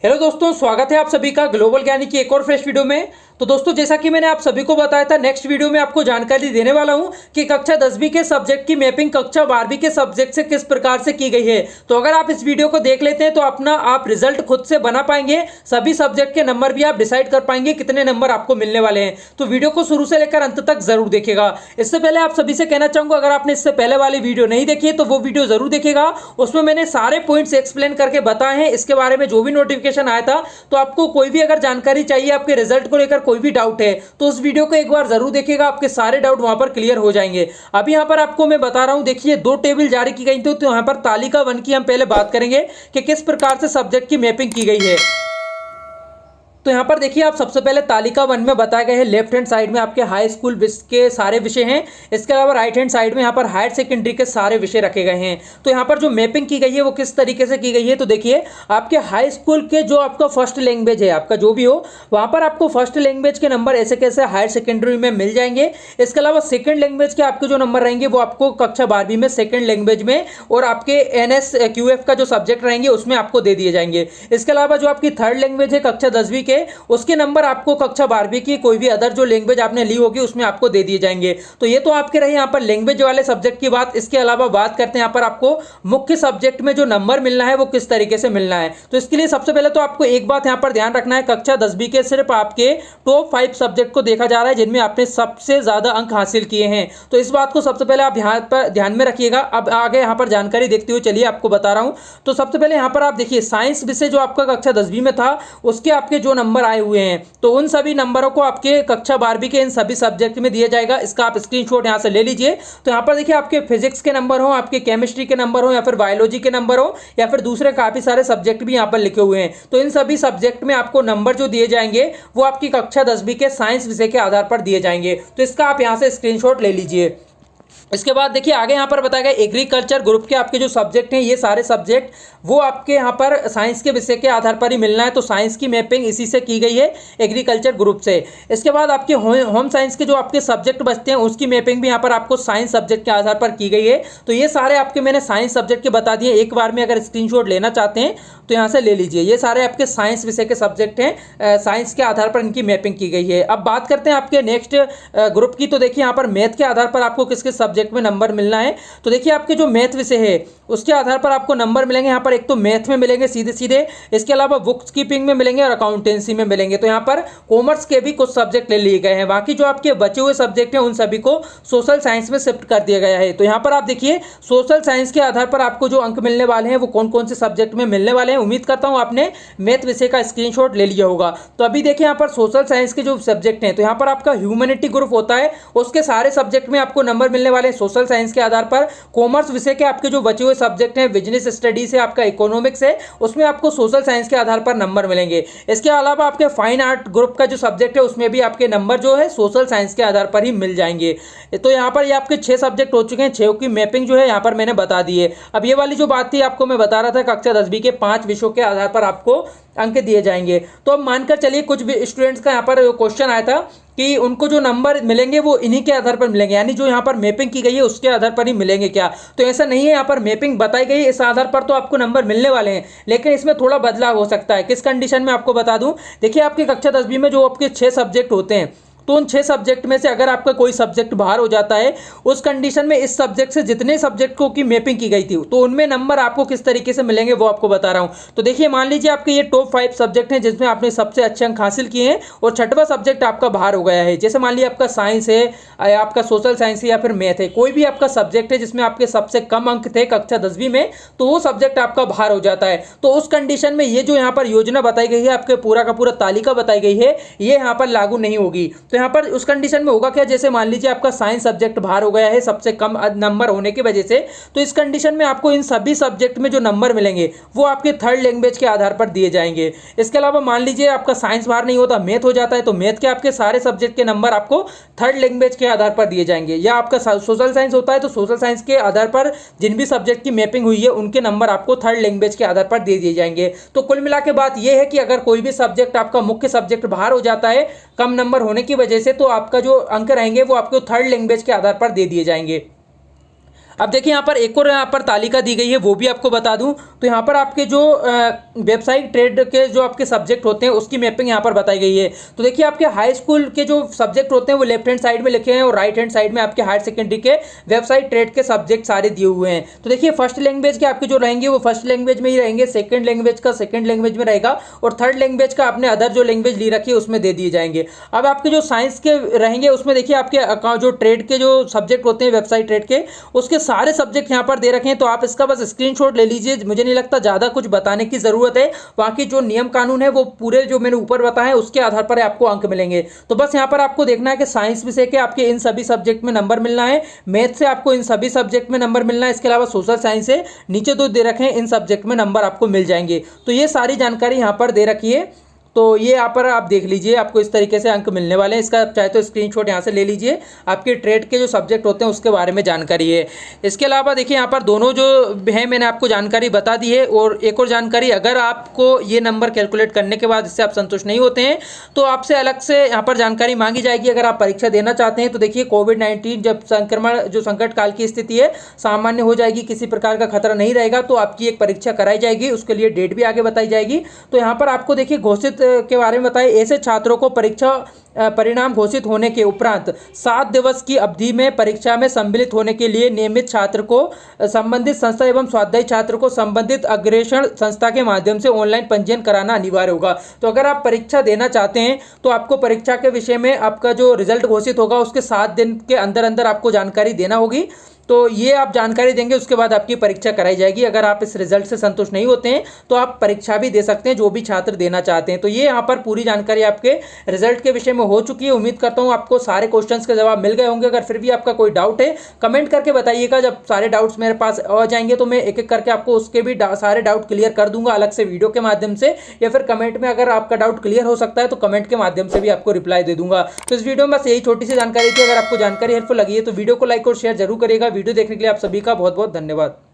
Hello दोस्तों, स्वागत है आप सभी का ग्लोबल ज्ञानी की एक और फ्रेश वीडियो में। तो दोस्तों, जैसा कि मैंने आप सभी को बताया था, नेक्स्ट वीडियो में आपको जानकारी देने वाला हूं कि कक्षा 10वीं के सब्जेक्ट की मैपिंग कक्षा 12वीं के सब्जेक्ट से किस प्रकार से की गई है। तो अगर आप इस वीडियो को देख लेते हैं तो अपना आप रिजल्ट खुद से बना पाएंगे, सभी सब्जेक्ट के नंबर भी आप डिसाइड कर पाएंगे कितने नंबर आपको मिलने वाले हैं। तो वीडियो को शुरू से लेकर अंत तक जरूर देखिएगा। इससे पहले आप सभी से कहना चाहूंगा, अगर आपने इससे पहले वाली वीडियो नहीं देखी है तो वो वीडियो जरूर देखिएगा। उसमें मैंने सारे पॉइंट्स एक्सप्लेन करके बताए हैं, इसके बारे में जो भी नोटिफिकेशन आया था। तो आपको कोई भी अगर जानकारी चाहिए, आपके रिजल्ट को लेकर कोई भी डाउट है, तो उस वीडियो को एक बार जरूर देखिएगा, आपके सारे डाउट वहां पर क्लियर हो जाएंगे। अभी यहां पर आपको मैं बता रहा हूं, देखिए 2 टेबल जारी की गई थी। तो यहां पर तालिका 1 की हम पहले बात करेंगे कि किस प्रकार से सब्जेक्ट की मैपिंग की गई है। तो यहाँ पर देखिए, आप सबसे पहले तालिका 1 में बताए गए हैं, लेफ्ट हैंड साइड में आपके हाई स्कूल के सारे विषय हैं। इसके अलावा राइट हैंड साइड में यहाँ पर हायर सेकेंडरी के सारे विषय रखे गए हैं। तो यहाँ पर जो मैपिंग की गई है वो किस तरीके से की गई है, तो देखिए आपके हाई स्कूल के जो आपका फर्स्ट लैंग्वेज है, आपका जो भी हो, वहाँ पर आपको फर्स्ट लैंग्वेज के नंबर ऐसे कैसे हायर सेकेंडरी में मिल जाएंगे। इसके अलावा सेकेंड लैंग्वेज के आपके जो नंबर रहेंगे वो आपको कक्षा 12वीं में सेकेंड लैंग्वेज में और आपके NSQF का जो सब्जेक्ट रहेंगे उसमें आपको दे दिए जाएंगे। इसके अलावा जो आपकी थर्ड लैंग्वेज है कक्षा 10वीं के, उसके नंबर आपको कक्षा 12वीं की कोई भी अदर जो लैंग्वेज आपने ली होगी उसमें आपको दे दिए जाएंगे। तो ये तो आपके रहे यहाँ पर लैंग्वेज वाले सब्जेक्ट की बात। इसके अलावा बात करते हैं यहाँ पर आपको मुख्य सब्जेक्ट में जो नंबर मिलना है वो किस तरीके से मिलना है। तो इसके लिए सबसे पहले तो आपको एक बात यहाँ पर ध्यान रखना है, कक्षा 10वीं के सिर्फ आपके टॉप 5 सब्जेक्ट को देखा जा रहा है जिनमें आपने सबसे ज्यादा अंक हासिल किए हैं। तो इस बात को सबसे पहले आप ध्यान में रखिएगा। अब आगे यहाँ पर जानकारी देखते हुए चलिए आपको बता रहा हूँ। तो सबसे पहले यहाँ पर आप देखिए, साइंस विषय जो आपका कक्षा 10वीं में था उसके आपके जो नंबर आए हुए हैं, तो उन सभी नंबरों को आपके कक्षा 12वीं के इन सभी सब्जेक्ट में दिया जाएगा। इसका आप स्क्रीनशॉट यहां से ले लीजिए। तो यहां पर देखिए, आपके फिजिक्स के नंबर हो, आपके केमिस्ट्री के नंबर हो, या फिर बायोलॉजी के नंबर हो, या फिर दूसरे काफी सारे सब्जेक्ट भी यहां पर लिखे हुए हैं। तो इन सभी सब्जेक्ट में आपको नंबर जो दिए जाएंगे वो आपकी कक्षा 10वीं के साइंस विषय के आधार पर दिए जाएंगे। तो इसका आप यहां से स्क्रीनशॉट ले लीजिए। इसके बाद देखिए, आगे यहाँ पर बताया गया एग्रीकल्चर ग्रुप के आपके जो सब्जेक्ट हैं, ये सारे सब्जेक्ट वो आपके यहाँ पर साइंस के विषय के आधार पर ही मिलना है। तो साइंस की मैपिंग इसी से की गई है, एग्रीकल्चर ग्रुप से। इसके बाद आपके होम साइंस के जो आपके सब्जेक्ट बचते हैं उसकी मैपिंग भी यहाँ पर आपको साइंस सब्जेक्ट के आधार पर की गई है। तो ये सारे आपके मैंने साइंस सब्जेक्ट के बता दिए। एक बार में अगर स्क्रीनशॉट लेना चाहते हैं तो यहाँ से ले लीजिए। ये सारे आपके साइंस विषय के सब्जेक्ट हैं, साइंस के आधार पर इनकी मैपिंग की गई है। अब बात करते हैं आपके नेक्स्ट ग्रुप की। तो देखिए, यहाँ पर मैथ के आधार पर आपको किस किस सब्जेक्ट में नंबर मिलना है। तो देखिए, आपके जो मैथ विषय है उसके आधार पर आपको नंबर मिलेंगे। यहाँ पर एक तो मैथ में मिलेंगे सीधे सीधे, इसके अलावा बुक्स कीपिंग में मिलेंगे और अकाउंटेंसी में मिलेंगे। तो यहाँ पर कॉमर्स के भी कुछ सब्जेक्ट ले लिए गए हैं। बाकी जो आपके बचे हुए सब्जेक्ट हैं उन सभी को सोशल साइंस में शिफ्ट कर दिया गया है। तो यहाँ पर आप देखिए, सोशल साइंस के आधार पर आपको जो अंक मिलने वाले हैं वो कौन कौन से सब्जेक्ट में मिलने वाले हैं। उम्मीद करता हूँ आपने मैथ विषय का स्क्रीनशॉट ले लिया होगा। तो अभी देखिए, यहाँ पर सोशल साइंस के जो सब्जेक्ट हैं, तो यहाँ पर आपका ह्यूमैनिटी ग्रुप होता है, उसके सारे सब्जेक्ट में आपको नंबर मिलने वाले हैं सोशल साइंस के आधार पर। कॉमर्स विषय के आपके जो बचे हुए सब्जेक्ट हैं, बिजनेस स्टडीज है, आपका इकोनॉमिक्स है, उसमें आपको सोशल साइंस के आधार पर नंबर मिलेंगे। इसके अलावा आपके फाइन आर्ट ग्रुप का जो सब्जेक्ट है उसमें भी आपके नंबर जो है सोशल साइंस के आधार पर ही मिल जाएंगे। तो यहाँ पर ये आपके 6 सब्जेक्ट हो चुके हैं, 6 की मैपिंग जो है यहाँ पर मैंने बता दी है। अब ये वाली जो बात थी आपको मैं बता रहा था, कक्षा 10वीं के 5 विषयों के आधार पर आपको अंक दिए जाएंगे। तो अब मानकर चलिए, कुछ भी स्टूडेंट्स का यहाँ पर क्वेश्चन आया था कि उनको जो नंबर मिलेंगे वो इन्हीं के आधार पर मिलेंगे, यानी जो यहाँ पर मैपिंग की गई है उसके आधार पर ही मिलेंगे क्या। तो ऐसा नहीं है, यहाँ पर मैपिंग बताई गई है, इस आधार पर तो आपको नंबर मिलने वाले हैं, लेकिन इसमें थोड़ा बदलाव हो सकता है। किस कंडीशन में आपको बता दूं, देखिए आपकी कक्षा 10वीं में जो आपके 6 सब्जेक्ट होते हैं, तो उन 6 सब्जेक्ट में से अगर आपका कोई सब्जेक्ट बाहर हो जाता है, उस कंडीशन में इस सब्जेक्ट से जितने सब्जेक्टों की मैपिंग की गई थी तो उनमें नंबर आपको किस तरीके से मिलेंगे वो आपको बता रहा हूं। तो देखिए, मान लीजिए आपके ये टॉप 5 सब्जेक्ट हैं जिसमें आपने सबसे अच्छे अंक हासिल किए हैं और 6वां सब्जेक्ट आपका बाहर हो गया है। जैसे मान लीजिए आपका साइंस है, आपका सोशल साइंस है, या फिर मैथ है, कोई भी आपका सब्जेक्ट है जिसमें आपके सबसे कम अंक थे कक्षा 10वीं में, तो वो सब्जेक्ट आपका बाहर हो जाता है। तो उस कंडीशन में ये जो यहाँ पर योजना बताई गई है, आपके पूरा का पूरा तालिका बताई गई है, ये यहाँ पर लागू नहीं होगी। तो यहाँ पर उस कंडीशन में होगा क्या, जैसे मान लीजिए आपका साइंस सब्जेक्ट बाहर हो गया है सबसे कम नंबर होने की वजह से, तो इस कंडीशन में आपको इन सभी सब्जेक्ट में जो नंबर मिलेंगे वो आपके थर्ड लैंग्वेज के आधार पर दिए जाएंगे। इसके अलावा मान लीजिए आपका साइंस बाहर नहीं होता, मैथ हो जाता है, तो मैथ के आपके सारे सब्जेक्ट के नंबर आपको थर्ड लैंग्वेज के आधार पर दिए जाएंगे। या आपका सोशल साइंस होता है तो सोशल साइंस के आधार पर जिन भी सब्जेक्ट की मैपिंग हुई है उनके नंबर आपको थर्ड लैंग्वेज के आधार पर दे दिए जाएंगे। तो कुल मिला के बात यह है कि अगर कोई भी सब्जेक्ट आपका मुख्य सब्जेक्ट बाहर हो जाता है कम नंबर होने की वजह से, तो आपका जो अंक रहेंगे वो आपको थर्ड लैंग्वेज के आधार पर दे दिए जाएंगे। अब देखिए यहाँ पर एक और यहाँ पर तालिका दी गई है, वो भी आपको बता दूं। तो यहाँ पर आपके जो वेबसाइट ट्रेड के जो आपके सब्जेक्ट होते हैं उसकी मैपिंग यहाँ पर बताई गई है। तो देखिए आपके हाई स्कूल के जो सब्जेक्ट होते हैं वो लेफ्ट हैंड साइड में लिखे हैं और राइट हैंड साइड में आपके हायर सेकेंडरी के वेबसाइट ट्रेड के सब्जेक्ट सारे दिए हुए हैं। तो देखिए फर्स्ट लैंग्वेज के आपके जो रहेंगे वो फर्स्ट लैंग्वेज में ही रहेंगे, सेकंड लैंग्वेज का सेकंड लैंग्वेज में रहेगा और थर्ड लैंग्वेज का आपने अदर जो लैंग्वेज ली रखी है उसमें दे दिए जाएंगे। अब आपके जो साइंस के रहेंगे उसमें देखिए आपके अकाउंट जो ट्रेड के जो सब्जेक्ट होते हैं वेबसाइट ट्रेड के उसके सारे सब्जेक्ट यहाँ पर दे रखे हैं। तो आप इसका बस स्क्रीनशॉट ले लीजिए, मुझे नहीं लगता ज़्यादा कुछ बताने की ज़रूरत है। बाकी जो नियम कानून है वो पूरे जो मैंने ऊपर बताए उसके आधार पर आपको अंक मिलेंगे। तो बस यहाँ पर आपको देखना है कि साइंस विषय के आपके इन सभी सब्जेक्ट में नंबर मिलना है, मैथ से आपको इन सभी सब्जेक्ट में नंबर मिलना है, इसके अलावा सोशल साइंस से नीचे दो दे रखे हैं, इन सब्जेक्ट में नंबर आपको मिल जाएंगे। तो ये सारी जानकारी यहाँ पर दे रखी है। तो ये यहाँ पर आप देख लीजिए, आपको इस तरीके से अंक मिलने वाले हैं। इसका आप चाहे तो स्क्रीनशॉट यहाँ से ले लीजिए, आपके ट्रेड के जो सब्जेक्ट होते हैं उसके बारे में जानकारी है। इसके अलावा देखिए यहाँ पर दोनों जो है मैंने आपको जानकारी बता दी है। और एक और जानकारी, अगर आपको ये नंबर कैलकुलेट करने के बाद इससे आप संतुष्ट नहीं होते हैं तो आपसे अलग से यहाँ पर जानकारी मांगी जाएगी अगर आप परीक्षा देना चाहते हैं। तो देखिए कोविड-19 जब संक्रमण जो संकट काल की स्थिति है सामान्य हो जाएगी, किसी प्रकार का खतरा नहीं रहेगा, तो आपकी एक परीक्षा कराई जाएगी, उसके लिए डेट भी आगे बताई जाएगी। तो यहाँ पर आपको देखिए घोषित के बारे में बताएं, ऐसे छात्रों को परीक्षा परिणाम घोषित होने के उपरांत 7 दिवस की अवधि में परीक्षा में सम्मिलित होने के लिए नियमित छात्र को संबंधित संस्था एवं स्वाध्यायी छात्र को संबंधित अग्रेषण संस्था के माध्यम से ऑनलाइन पंजीयन कराना अनिवार्य होगा। तो अगर आप परीक्षा देना चाहते हैं तो आपको परीक्षा के विषय में आपका जो रिजल्ट घोषित होगा उसके 7 दिन के अंदर अंदर आपको जानकारी देना होगी। तो ये आप जानकारी देंगे, उसके बाद आपकी परीक्षा कराई जाएगी। अगर आप इस रिजल्ट से संतुष्ट नहीं होते हैं तो आप परीक्षा भी दे सकते हैं, जो भी छात्र देना चाहते हैं। तो ये यहाँ पर पूरी जानकारी आपके रिजल्ट के विषय में हो चुकी है। उम्मीद करता हूँ आपको सारे क्वेश्चंस के जवाब मिल गए होंगे। अगर फिर भी आपका कोई डाउट है कमेंट करके बताइएगा, जब सारे डाउट्स मेरे पास आ जाएंगे तो मैं एक एक करके आपको उसके भी सारे डाउट क्लियर कर दूंगा, अलग से वीडियो के माध्यम से, या फिर कमेंट में अगर आपका डाउट क्लियर हो सकता है तो कमेंट के माध्यम से भी आपको रिप्लाई दे दूंगा। तो इस वीडियो में बस यही छोटी सी जानकारी थी। अगर आपको जानकारी हेल्पफुल लगी है तो वीडियो को लाइक और शेयर जरूर करिएगा। वीडियो देखने के लिए आप सभी का बहुत बहुत धन्यवाद।